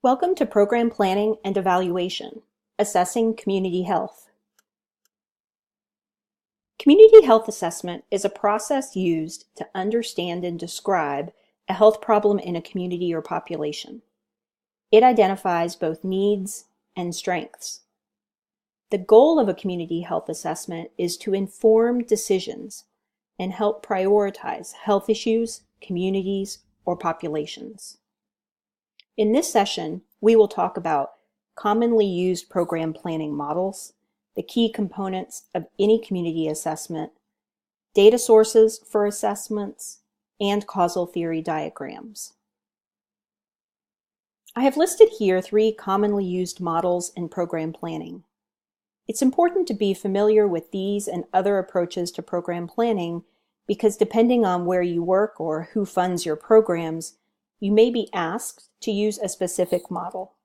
Welcome to Program Planning and Evaluation, Assessing Community Health. Community health assessment is a process used to understand and describe a health problem in a community or population. It identifies both needs and strengths. The goal of a community health assessment is to inform decisions and help prioritize health issues, communities, or populations. In this session, we will talk about commonly used program planning models, the key components of any community assessment, data sources for assessments, and causal theory diagrams. I have listed here 3 commonly used models in program planning. It's important to be familiar with these and other approaches to program planning because depending on where you work or who funds your programs, you may be asked to use a specific model.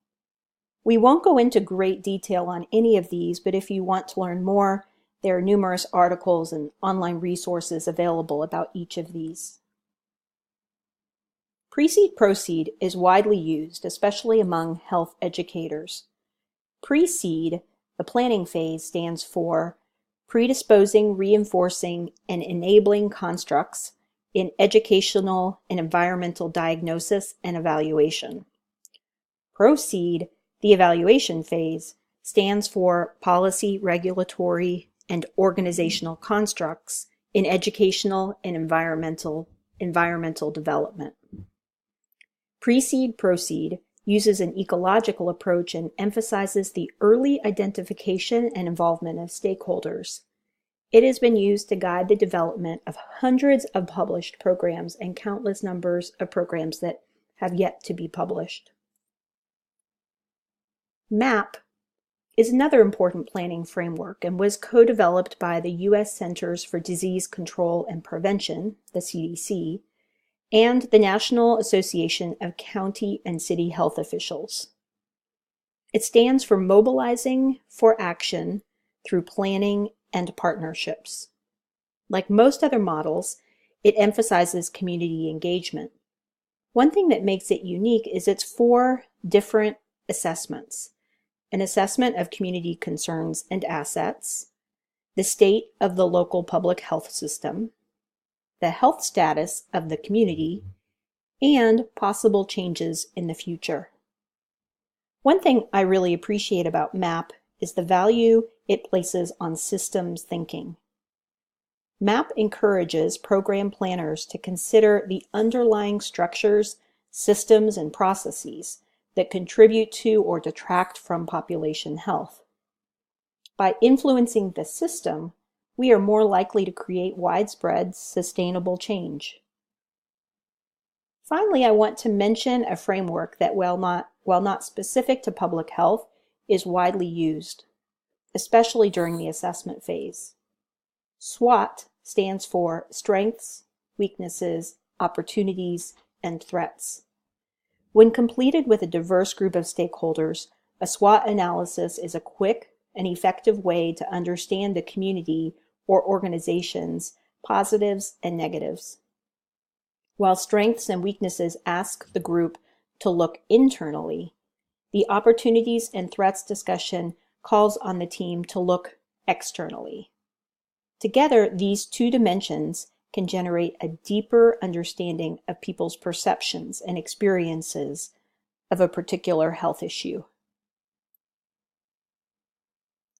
We won't go into great detail on any of these, but if you want to learn more, there are numerous articles and online resources available about each of these. Precede-proceed is widely used, especially among health educators. Precede, the planning phase, stands for predisposing, reinforcing, and enabling constructs in educational and environmental diagnosis and evaluation. Proceed, the evaluation phase, stands for policy, regulatory, and organizational constructs in educational and environmental development. Precede-proceed uses an ecological approach and emphasizes the early identification and involvement of stakeholders. It has been used to guide the development of hundreds of published programs and countless numbers of programs that have yet to be published. MAP is another important planning framework and was co-developed by the U.S. Centers for Disease Control and Prevention, the CDC, and the National Association of County and City Health Officials. It stands for Mobilizing for Action through Planning and Partnerships. Like most other models, it emphasizes community engagement. One thing that makes it unique is its 4 different assessments: an assessment of community concerns and assets, the state of the local public health system, the health status of the community, and possible changes in the future. One thing I really appreciate about MAP is the value it places on systems thinking. MAP encourages program planners to consider the underlying structures, systems, and processes that contribute to or detract from population health. By influencing the system, we are more likely to create widespread, sustainable change. Finally, I want to mention a framework that, while not specific to public health, is widely used, especially during the assessment phase. SWOT stands for Strengths, Weaknesses, Opportunities, and Threats. When completed with a diverse group of stakeholders, a SWOT analysis is a quick and effective way to understand a community or organization's positives and negatives. While strengths and weaknesses ask the group to look internally, the opportunities and threats discussion calls on the team to look externally. Together, these 2 dimensions can generate a deeper understanding of people's perceptions and experiences of a particular health issue.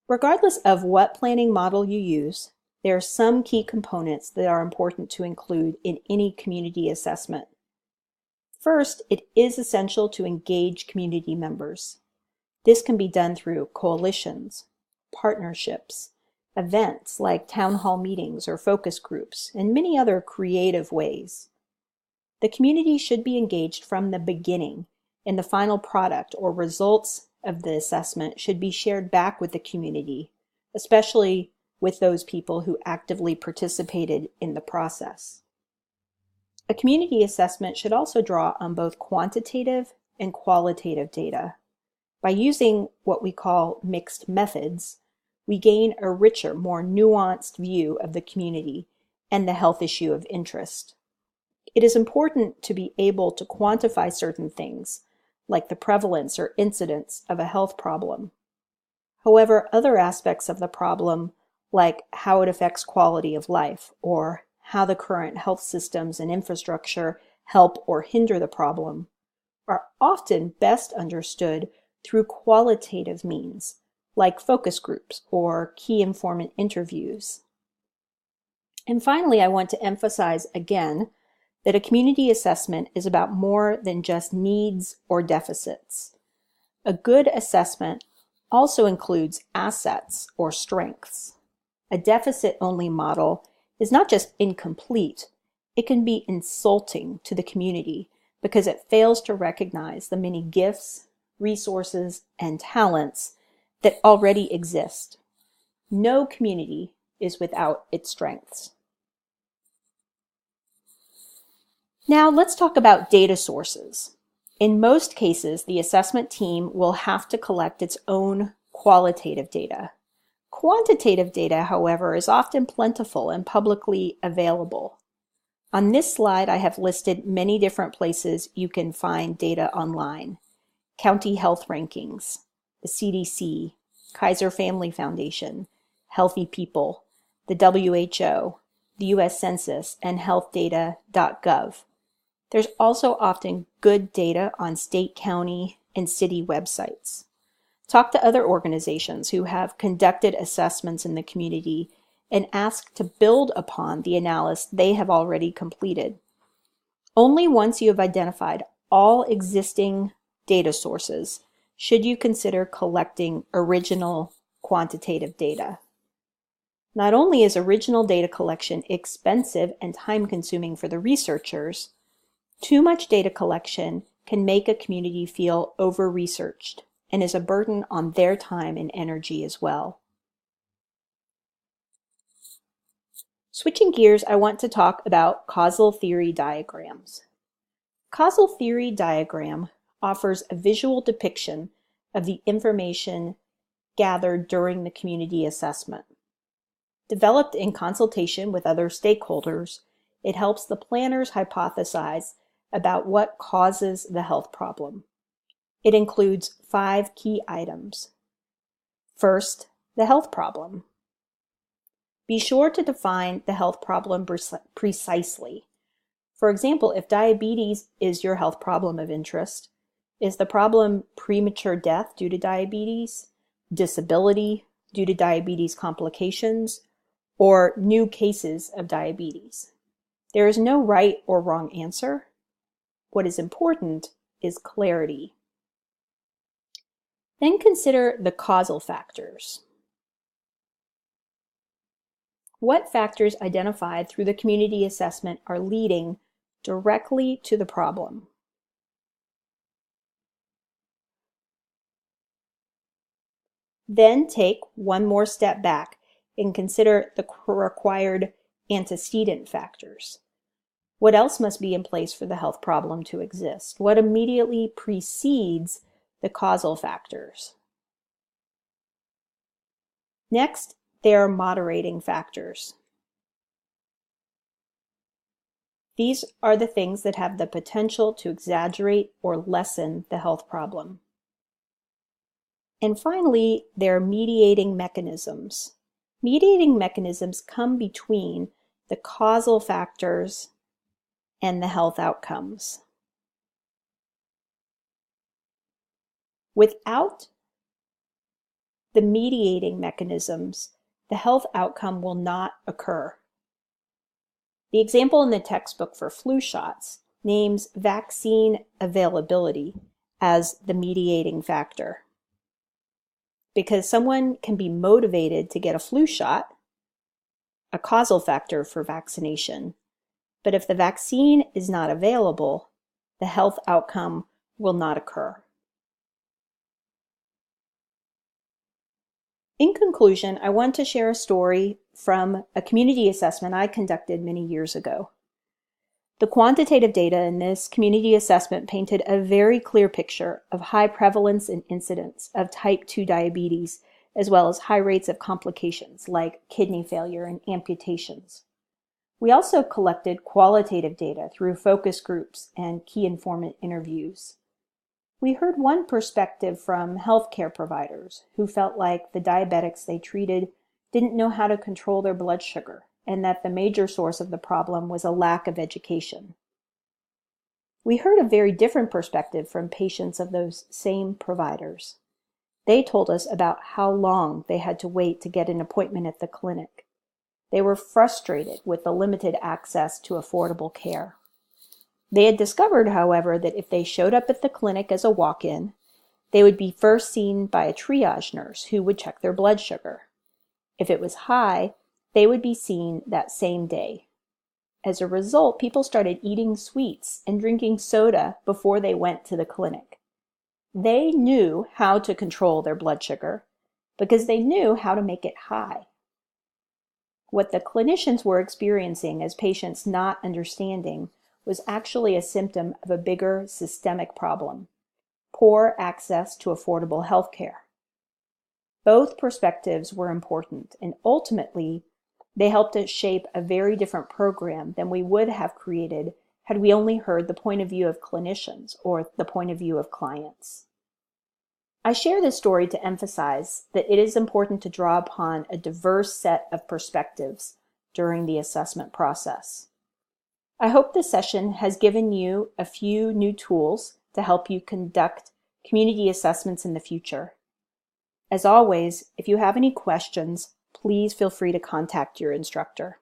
Regardless of what planning model you use, there are some key components that are important to include in any community assessment. First, it is essential to engage community members. This can be done through coalitions, partnerships, events like town hall meetings or focus groups, and many other creative ways. The community should be engaged from the beginning, and the final product or results of the assessment should be shared back with the community, especially with those people who actively participated in the process. A community assessment should also draw on both quantitative and qualitative data. By using what we call mixed methods, we gain a richer, more nuanced view of the community and the health issue of interest. It is important to be able to quantify certain things, like the prevalence or incidence of a health problem. However, other aspects of the problem, like how it affects quality of life or how the current health systems and infrastructure help or hinder the problem, are often best understood through qualitative means, like focus groups or key informant interviews. And finally, I want to emphasize again that a community assessment is about more than just needs or deficits. A good assessment also includes assets or strengths. A deficit-only model is not just incomplete, it can be insulting to the community because it fails to recognize the many gifts, resources, and talents that already exist. No community is without its strengths. Now let's talk about data sources. In most cases, the assessment team will have to collect its own qualitative data. Quantitative data, however, is often plentiful and publicly available. On this slide, I have listed many different places you can find data online. County health rankings, the CDC, Kaiser Family Foundation, Healthy People, the WHO, the US Census, and healthdata.gov. There's also often good data on state, county, and city websites. Talk to other organizations who have conducted assessments in the community and ask to build upon the analysis they have already completed. Only once you have identified all existing data sources should you consider collecting original quantitative data. Not only is original data collection expensive and time-consuming for the researchers, too much data collection can make a community feel over-researched and is a burden on their time and energy as well. Switching gears, I want to talk about causal theory diagrams. Causal theory diagram offers a visual depiction of the information gathered during the community assessment. Developed in consultation with other stakeholders, it helps the planners hypothesize about what causes the health problem. It includes 5 key items. First, the health problem. Be sure to define the health problem precisely. For example, if diabetes is your health problem of interest, is the problem premature death due to diabetes, disability due to diabetes complications, or new cases of diabetes? There is no right or wrong answer. What is important is clarity. Then consider the causal factors. What factors identified through the community assessment are leading directly to the problem? Then take one more step back and consider the required antecedent factors. What else must be in place for the health problem to exist? What immediately precedes the causal factors? Next, there are moderating factors. These are the things that have the potential to exaggerate or lessen the health problem. And finally, there are mediating mechanisms. Mediating mechanisms come between the causal factors and the health outcomes. Without the mediating mechanisms, the health outcome will not occur. The example in the textbook for flu shots names vaccine availability as the mediating factor. Because someone can be motivated to get a flu shot, a causal factor for vaccination, but if the vaccine is not available, the health outcome will not occur. In conclusion, I want to share a story from a community assessment I conducted many years ago. The quantitative data in this community assessment painted a very clear picture of high prevalence and incidence of type 2 diabetes, as well as high rates of complications like kidney failure and amputations. We also collected qualitative data through focus groups and key informant interviews. We heard one perspective from healthcare providers who felt like the diabetics they treated didn't know how to control their blood sugar, and that the major source of the problem was a lack of education. We heard a very different perspective from patients of those same providers. They told us about how long they had to wait to get an appointment at the clinic. They were frustrated with the limited access to affordable care. They had discovered, however, that if they showed up at the clinic as a walk-in, they would be first seen by a triage nurse who would check their blood sugar. If it was high, they would be seen that same day. As a result, people started eating sweets and drinking soda before they went to the clinic. They knew how to control their blood sugar because they knew how to make it high. What the clinicians were experiencing as patients not understanding was actually a symptom of a bigger systemic problem: poor access to affordable health care. Both perspectives were important, and ultimately, they helped us shape a very different program than we would have created had we only heard the point of view of clinicians or the point of view of clients. I share this story to emphasize that it is important to draw upon a diverse set of perspectives during the assessment process. I hope this session has given you a few new tools to help you conduct community assessments in the future. As always, if you have any questions, please feel free to contact your instructor.